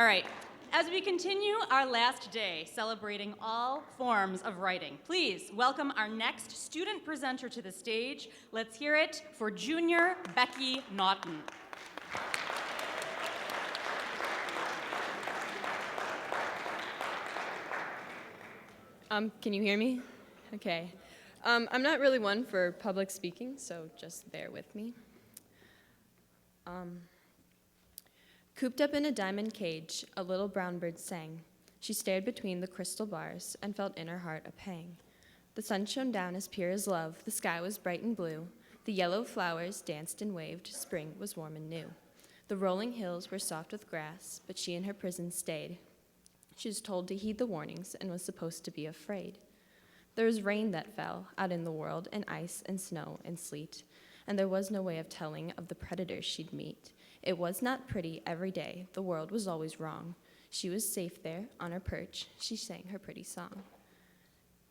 All right, as we continue our last day celebrating all forms of writing, please welcome our next student presenter to the stage. Let's hear it for junior Becky Naughton. Can you hear me? Okay. I'm not really one for public speaking, so just bear with me. Cooped up in a diamond cage, a little brown bird sang. She stared between the crystal bars and felt in her heart a pang. The sun shone down as pure as love, the sky was bright and blue. The yellow flowers danced and waved, spring was warm and new. The rolling hills were soft with grass, but she in her prison stayed. She was told to heed the warnings and was supposed to be afraid. There was rain that fell out in the world, and ice and snow and sleet, and there was no way of telling of the predators she'd meet. It was not pretty every day, the world was always wrong. She was safe there on her perch, she sang her pretty song.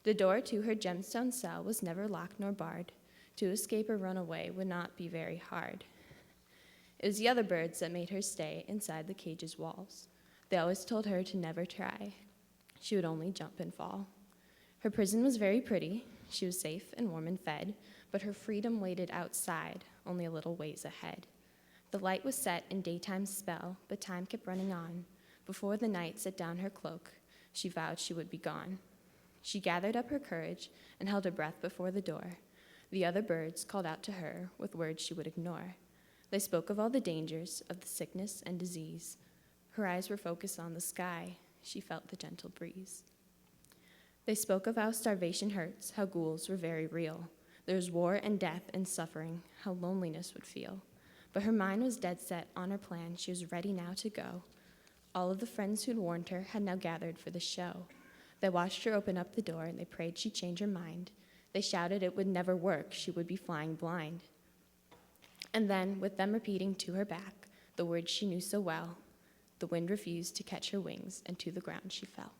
The door to her gemstone cell was never locked nor barred. To escape or run away would not be very hard. It was the other birds that made her stay inside the cage's walls. They always told her to never try. She would only jump and fall. Her prison was very pretty. She was safe and warm and fed, but her freedom waited outside, only a little ways ahead. The light was set in daytime's spell, but time kept running on. Before the night set down her cloak, she vowed she would be gone. She gathered up her courage and held her breath before the door. The other birds called out to her with words she would ignore. They spoke of all the dangers of the sickness and disease. Her eyes were focused on the sky. She felt the gentle breeze. They spoke of how starvation hurts, how ghouls were very real. There's war and death and suffering, how loneliness would feel. But her mind was dead set on her plan. She was ready now to go. All of the friends who'd warned her had now gathered for the show. They watched her open up the door, and they prayed she'd change her mind. They shouted it would never work, she would be flying blind. And then, with them repeating to her back the words she knew so well, the wind refused to catch her wings, and to the ground she fell.